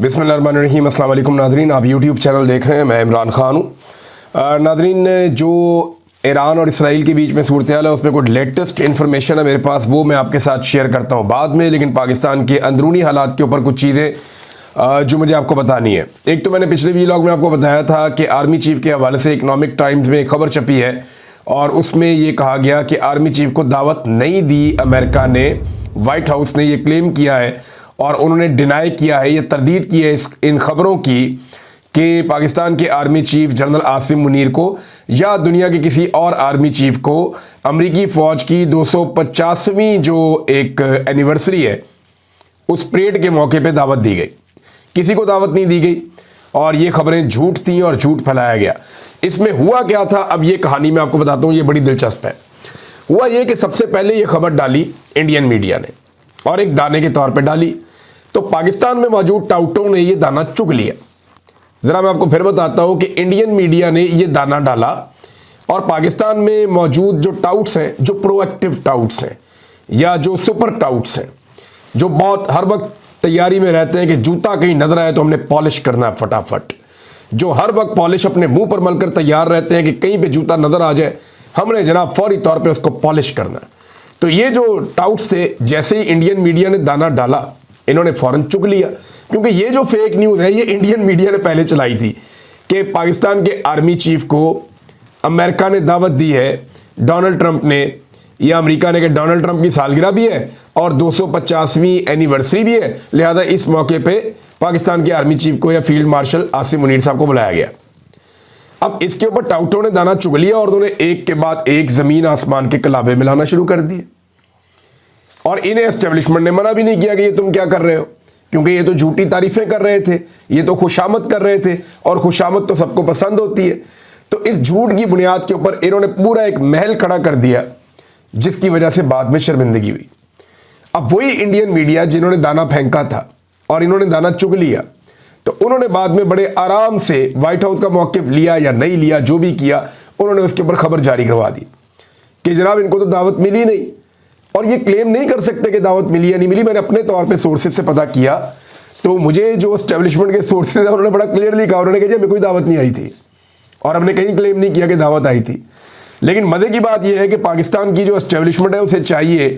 बिस्मिल्लाहिर्रहमानिर्रहीम। अस्सलाम वालेकुम नाज़रीन, आप यूट्यूब चैनल देख रहे हैं, मैं इमरान ख़ान हूँ। नाज़रीन, जो ईरान और इसराइल के बीच में सूरत हाल है उसमें कुछ लेटेस्ट इन्फॉर्मेशन है मेरे पास, वो मैं आपके साथ शेयर करता हूँ बाद में। लेकिन पाकिस्तान के अंदरूनी हालात के ऊपर कुछ चीज़ें जो मुझे आपको बतानी है। एक तो मैंने पिछले व्लॉग में आपको बताया था कि आर्मी चीफ के हवाले से इकनॉमिक टाइम्स में एक खबर छपी है और उसमें ये कहा गया कि आर्मी चीफ को दावत नहीं दी अमेरिका ने। वाइट हाउस ने ये क्लेम किया है और उन्होंने डिनाई किया है, ये तरदीद की है इन खबरों की कि पाकिस्तान के army chief general Asim Munir को या दुनिया के किसी और आर्मी चीफ को अमेरिकी फ़ौज की 250वीं जो एक एनिवर्सरी है उस परेड के मौके पे दावत दी गई। किसी को दावत नहीं दी गई और ये खबरें झूठ थी और झूठ फैलाया गया। इसमें हुआ क्या था, अब ये कहानी मैं आपको बताता हूँ, ये बड़ी दिलचस्प है। हुआ ये कि सबसे पहले ये खबर डाली इंडियन मीडिया ने और एक दाने के तौर पे डाली, तो पाकिस्तान में मौजूद टाउटों ने ये दाना चुग लिया। ज़रा मैं आपको फिर बताता हूँ कि इंडियन मीडिया ने ये दाना डाला और पाकिस्तान में मौजूद जो टाउट्स हैं, जो प्रोएक्टिव टाउट्स हैं या जो सुपर टाउट्स हैं, जो बहुत हर वक्त तैयारी में रहते हैं कि जूता कहीं नजर आए तो हमने पॉलिश करना है फटाफट, जो हर वक्त पॉलिश अपने मुंह पर मलकर तैयार रहते हैं कि कहीं पे जूता नजर आ जाए हमने जनाब फौरी तौर पे उसको पॉलिश करना है। तो ये जो टाउट्स थे, जैसे ही इंडियन मीडिया ने दाना डाला इन्होंने फ़ौरन चुग लिया, क्योंकि ये जो फेक न्यूज़ है ये इंडियन मीडिया ने पहले चलाई थी कि पाकिस्तान के आर्मी चीफ को अमेरिका ने दावत दी है, डोनाल्ड ट्रंप ने या अमेरिका ने, कि डोनाल्ड ट्रंप की सालगिरह भी है और 250वीं एनिवर्सरी भी है, लिहाजा इस मौके पे पाकिस्तान के आर्मी चीफ को या फील्ड मार्शल आसिम मुनीर साहब को बुलाया गया। अब इसके ऊपर टाउटों ने दाना चुग लिया और उन्होंने एक के बाद एक ज़मीन आसमान के कलाबे मिलाना शुरू कर दिए और इन्हें एस्टेब्लिशमेंट ने मना भी नहीं किया कि ये तुम क्या कर रहे हो, क्योंकि ये तो झूठी तारीफ़ें कर रहे थे, ये तो खुशामद कर रहे थे और खुशामद तो सबको पसंद होती है। तो इस झूठ की बुनियाद के ऊपर इन्होंने पूरा एक महल खड़ा कर दिया जिसकी वजह से बाद में शर्मिंदगी हुई। अब वही इंडियन मीडिया जिन्होंने दाना फेंका था और इन्होंने दाना चुग लिया, तो उन्होंने बाद में बड़े आराम से वाइट हाउस का मौक़िफ़ लिया या नहीं लिया, जो भी किया उन्होंने उसके ऊपर खबर जारी करवा दी कि जनाब इनको तो दावत मिली नहीं, और ये क्लेम नहीं कर सकते कि दावत मिली या नहीं मिली। मैंने अपने तौर पे सोर्सेज से पता किया तो मुझे जो एस्टेब्लिशमेंट के सोर्सेज हैं उन्होंने बड़ा क्लियरली कहा, उन्होंने कहा हमें कोई दावत नहीं आई थी और हमने कहीं क्लेम नहीं किया कि दावत आई थी। लेकिन मज़े की बात यह है कि पाकिस्तान की जो एस्टेब्लिशमेंट है उसे चाहिए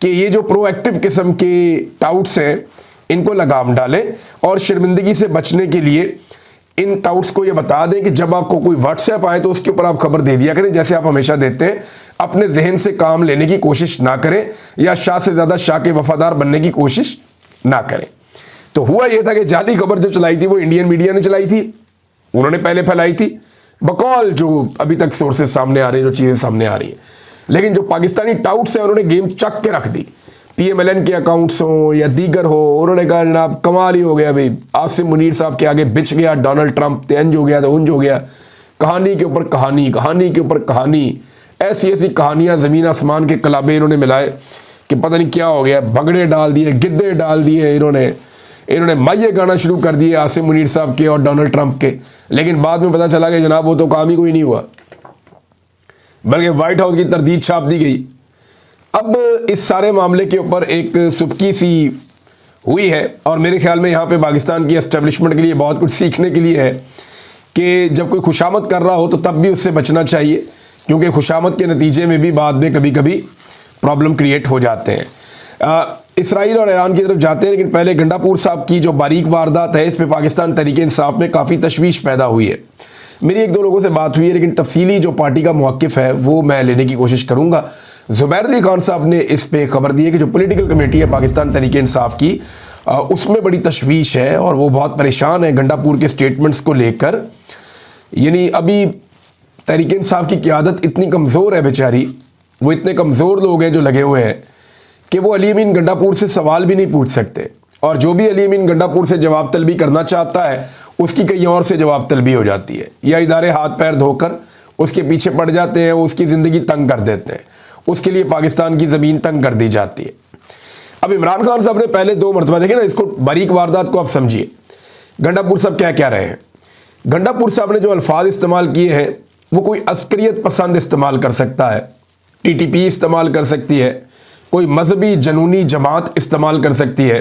कि ये जो प्रोएक्टिव किस्म के टाउट्स हैं इनको लगाम डालें और शर्मिंदगी से बचने के लिए इन टाउट्स को ये बता दें कि जब आपको कोई व्हाट्सएप आए तो उसके ऊपर आप खबर दे दिया करें, जैसे आप हमेशा देते हैं। अपने जहन से काम लेने की कोशिश ना करें या शाह से ज़्यादा शाह के वफादार बनने की कोशिश ना करें। तो हुआ ये था कि जाली खबर जो चलाई थी वो इंडियन मीडिया ने चलाई थी, उन्होंने पहले फैलाई थी बकौल जो अभी तक सोर्सेज सामने आ रहे हैं, जो चीज़ें सामने आ रही हैं। लेकिन जो पाकिस्तानी टाउट्स हैं उन्होंने गेम चक के रख दी, PMLN के अकाउंट्स हों या दीगर हो, उन्होंने कहा जनाब कमाल ही हो गया भाई, आसिम मुनीर साहब के आगे बिछ गया डोनाल्ड ट्रंप, तेंज हो गया तो उंज हो गया। कहानी के ऊपर कहानी, कहानी के ऊपर कहानी, ऐसी ऐसी कहानियाँ ज़मीन आसमान के कलाबे इन्होंने मिलाए कि पता नहीं क्या हो गया। भगड़े डाल दिए, गिद्दे डाल दिए, इन्होंने माये गाना शुरू कर दिए आसिम मुनीर साहब के और डोनाल्ड ट्रंप के। लेकिन बाद में पता चला कि जनाब वो तो काम ही कोई नहीं हुआ, बल्कि वाइट हाउस की तरदीद छाप दी गई। अब इस सारे मामले के ऊपर एक सुबकी सी हुई है और मेरे ख्याल में यहाँ पे पाकिस्तान की एस्टेब्लिशमेंट के लिए बहुत कुछ सीखने के लिए है कि जब कोई खुशामद कर रहा हो तो तब भी उससे बचना चाहिए, क्योंकि खुशामद के नतीजे में भी बाद में कभी कभी प्रॉब्लम क्रिएट हो जाते हैं। इसराइल और ईरान की तरफ जाते हैं, लेकिन पहले गंडापुर साहब की जो बारीक वारदात है इस पर पाकिस्तान तहरीक इंसाफ में काफ़ी तशवीश पैदा हुई है। मेरी एक दो लोगों से बात हुई है, लेकिन तफसीली जो पार्टी का मौक़िफ़ है वो मैं लेने की कोशिश करूँगा। ज़ुबैर अली खान साहब ने इस पे खबर दी है कि जो पॉलिटिकल कमेटी है पाकिस्तान तहरीक इंसाफ की उसमें बड़ी तशवीश है और वो बहुत परेशान है गंडापुर के स्टेटमेंट्स को लेकर। यानी अभी तहरीक इंसाफ की क़यादत इतनी कमज़ोर है बेचारी, वो इतने कमज़ोर लोग हैं जो लगे हुए हैं कि वो अली अमीन गंडापुर से सवाल भी नहीं पूछ सकते, और जो भी अली अमीन गंडापुर से जवाब तलबी करना चाहता है उसकी कहीं और से जवाब तलबी हो जाती है, या इदारे हाथ पैर धोकर उसके पीछे पड़ जाते हैं, उसकी ज़िंदगी तंग कर देते हैं, उसके लिए पाकिस्तान की ज़मीन तंग कर दी जाती है। अब इमरान खान साहब ने पहले 2 मरतबा देखे ना, इसको बारीक वारदात को आप समझिए। गंडापुर साहब क्या कह रहे हैं, गंडापुर साहब ने जो अल्फाज इस्तेमाल किए हैं वो कोई अस्करियत पसंद इस्तेमाल कर सकता है, TTP इस्तेमाल कर सकती है, कोई मजहबी जनूनी जमात इस्तेमाल कर सकती है,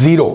0،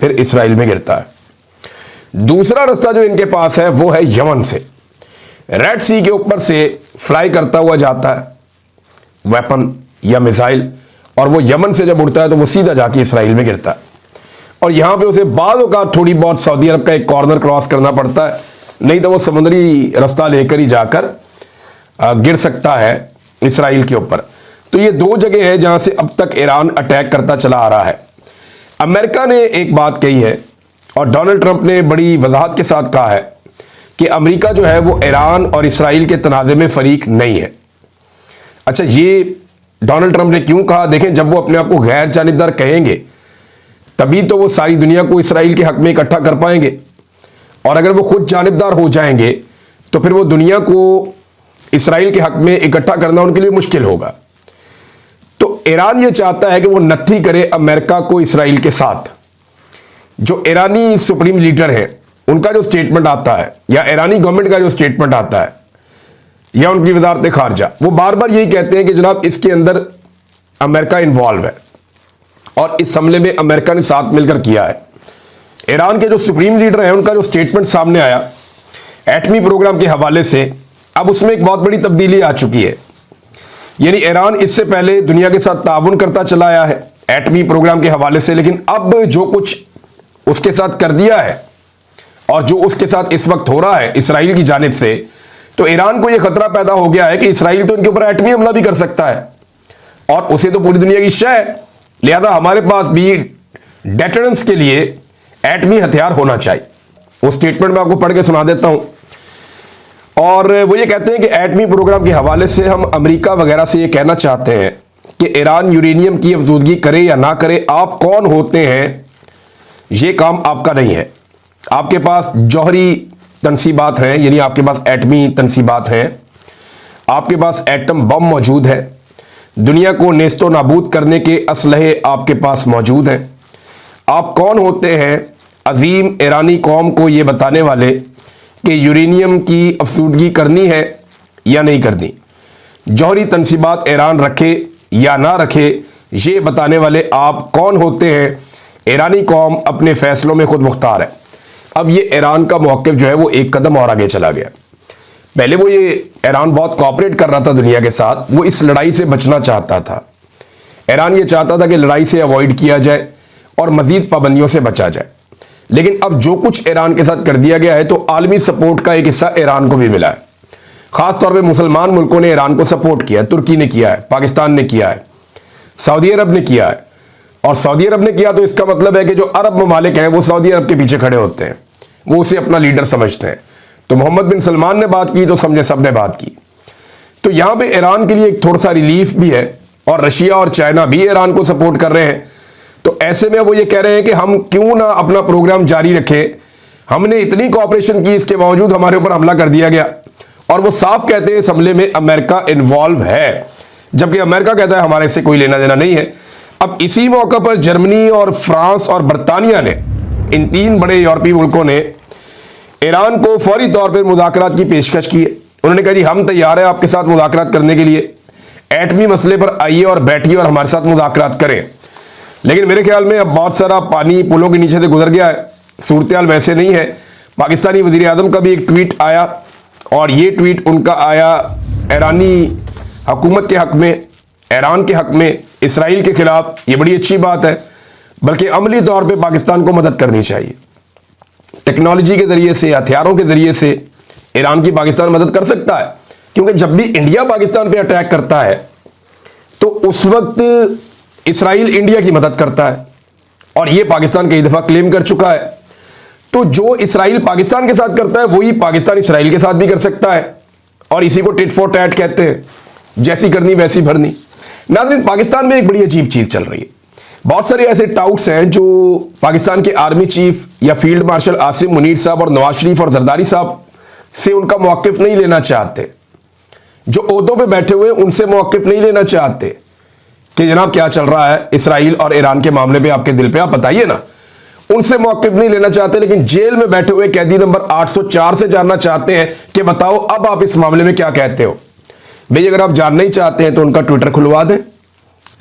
फिर इसराइल में गिरता है। दूसरा रास्ता जो इनके पास है वो है यमन से, रेड सी के ऊपर से फ्लाई करता हुआ जाता है वेपन या मिसाइल, और वो यमन से जब उड़ता है तो वो सीधा जाके इसराइल में गिरता है। और यहाँ पे उसे बाद का थोड़ी बहुत सऊदी अरब का एक कॉर्नर क्रॉस करना पड़ता है, नहीं तो वो समुद्री रास्ता लेकर ही जाकर गिर सकता है इसराइल के ऊपर। तो ये दो जगह है जहां से अब तक ईरान अटैक करता चला आ रहा है। अमेरिका ने एक बात कही है और डोनाल्ड ट्रंप ने बड़ी वजाहत के साथ कहा है कि अमेरिका जो है वो ईरान और इसराइल के तनाज़े में फरीक नहीं है। अच्छा, ये डोनाल्ड ट्रंप ने क्यों कहा? देखें, जब वो अपने आप को गैर जानिबदार कहेंगे तभी तो वो सारी दुनिया को इसराइल के हक में इकट्ठा कर पाएंगे, और अगर वो खुद जानिबदार हो जाएंगे तो फिर वो दुनिया को इसराइल के हक में इकट्ठा करना उनके लिए मुश्किल होगा। तो ईरान ये चाहता है कि वो नत्थी करे अमेरिका को इसराइल के साथ। जो ईरानी सुप्रीम लीडर है उनका जो स्टेटमेंट आता है, या ईरानी गवर्नमेंट का जो स्टेटमेंट आता है, या उनकी वजारत खारजा, वो बार बार यही कहते हैं कि जनाब इसके अंदर अमेरिका इन्वॉल्व है और इस हमले में अमेरिका ने साथ मिलकर किया है। ईरान के जो सुप्रीम लीडर हैं उनका जो स्टेटमेंट सामने आया एटमी प्रोग्राम के हवाले से, अब उसमें एक बहुत बड़ी तब्दीली आ चुकी है। यानी ईरान इससे पहले दुनिया के साथ ताउन करता चला आया है एटमी प्रोग्राम के हवाले से, लेकिन अब जो कुछ उसके साथ कर दिया है और जो उसके साथ इस वक्त हो रहा है इसराइल की जानिब से, तो ईरान को यह खतरा पैदा हो गया है कि इसराइल तो इनके ऊपर एटमी हमला भी कर सकता है और उसे तो पूरी दुनिया की शय है, लिहाजा हमारे पास भी डेटरेंस के लिए एटमी हथियार होना चाहिए। वो स्टेटमेंट मैं आपको पढ़ के सुना देता हूं, और वो ये कहते हैं कि एटमी प्रोग्राम के हवाले से हम अमेरिका वगैरह से ये कहना चाहते हैं कि ईरान यूरेनियम की अफजूदगी करे या ना करे, आप कौन होते हैं, ये काम आपका नहीं है। आपके पास जौहरी तनसीबात हैं, यानी आपके पास एटमी तनसीबात हैं, आपके पास एटम बम मौजूद है, दुनिया को नेस्तो नाबूद करने के असलहे आपके पास मौजूद हैं। आप कौन होते हैं अजीम ईरानी कौम को ये बताने वाले कि यूरेनियम की अफसूदगी करनी है या नहीं करनी, जौहरी तनसीबात ईरान रखे या ना रखे, ये बताने वाले आप कौन होते हैं? ईरानी कौम अपने फैसलों में खुद मुख्तार है। अब ये ईरान का मौक़िफ़ जो है वो एक कदम और आगे चला गया। पहले वो ये ईरान बहुत कोऑपरेट कर रहा था दुनिया के साथ, वो इस लड़ाई से बचना चाहता था। ईरान ये चाहता था कि लड़ाई से अवॉइड किया जाए और मज़ीद पाबंदियों से बचा जाए, लेकिन अब जो कुछ ईरान के साथ कर दिया गया है तो आलमी सपोर्ट का एक हिस्सा ईरान को भी मिला है। ख़ास तौर पे मुसलमान मुल्कों ने ईरान को सपोर्ट किया है, तुर्की ने किया है, पाकिस्तान ने किया है, सऊदी अरब ने किया है। और सऊदी अरब ने किया तो इसका मतलब है कि जो अरब ममालिक हैं वो सऊदी अरब के पीछे खड़े होते हैं, वो उसे अपना लीडर समझते हैं। तो मोहम्मद बिन सलमान ने बात की तो समझे सब ने बात की। तो यहाँ पे ईरान के लिए एक थोड़ा सा रिलीफ भी है, और रशिया और चाइना भी ईरान को सपोर्ट कर रहे हैं। तो ऐसे में वो ये कह रहे हैं कि हम क्यों ना अपना प्रोग्राम जारी रखें, हमने इतनी कोऑपरेशन की, इसके बावजूद हमारे ऊपर हमला कर दिया गया। और वो साफ कहते हैं इस हमले में अमेरिका इन्वॉल्व है, जबकि अमेरिका कहता है हमारे से कोई लेना देना नहीं है। अब इसी मौके पर जर्मनी और फ्रांस और बरतानिया ने, इन तीन बड़े यूरोपीय मुल्कों ने ईरान को फौरी तौर पर मुज़ाकरात की पेशकश की है। उन्होंने कहा जी हम तैयार हैं आपके साथ मुज़ाकरात करने के लिए, एटमी मसले पर आइए और बैठिए और हमारे साथ मुज़ाकरात करें। लेकिन मेरे ख्याल में अब बहुत सारा पानी पुलों के नीचे से गुजर गया है, सूरत हाल वैसे नहीं है। पाकिस्तानी वज़ीर आज़म का भी एक ट्वीट आया, और ये ट्वीट उनका आया ईरानी हुकूमत के हक़ में, ईरान के हक़ में, इसराइल के ख़िलाफ़। ये बड़ी अच्छी बात है, बल्कि अमली तौर पे पाकिस्तान को मदद करनी चाहिए। टेक्नोलॉजी के ज़रिए से, हथियारों के ज़रिए से ईरान की पाकिस्तान मदद कर सकता है, क्योंकि जब भी इंडिया पाकिस्तान पे अटैक करता है तो उस वक्त इसराइल इंडिया की मदद करता है, और ये पाकिस्तान कई दफ़ा क्लेम कर चुका है। तो जो इसराइल पाकिस्तान के साथ करता है वही पाकिस्तान इसराइल के साथ भी कर सकता है, और इसी को टिट फॉर टैट कहते हैं, जैसी करनी वैसी भरनी। नाज़रीन, पाकिस्तान में एक बड़ी अजीब चीज़ चल रही है। बहुत सारे ऐसे टाउट्स हैं जो पाकिस्तान के आर्मी चीफ या फील्ड मार्शल आसिम मुनीर साहब और नवाज शरीफ और जरदारी साहब से उनका मौक़िफ़ नहीं लेना चाहते, जो ओहदों पे बैठे हुए उनसे मौक़िफ़ नहीं लेना चाहते कि जनाब क्या चल रहा है इसराइल और ईरान के मामले पे, आपके दिल पे, आप बताइए ना। उनसे मौक़िफ़ नहीं लेना चाहते, लेकिन जेल में बैठे हुए कैदी नंबर 804 से जानना चाहते हैं कि बताओ अब आप इस मामले में क्या कहते हो। भाई अगर आप जानना ही चाहते हैं तो उनका ट्विटर खुलवा दें,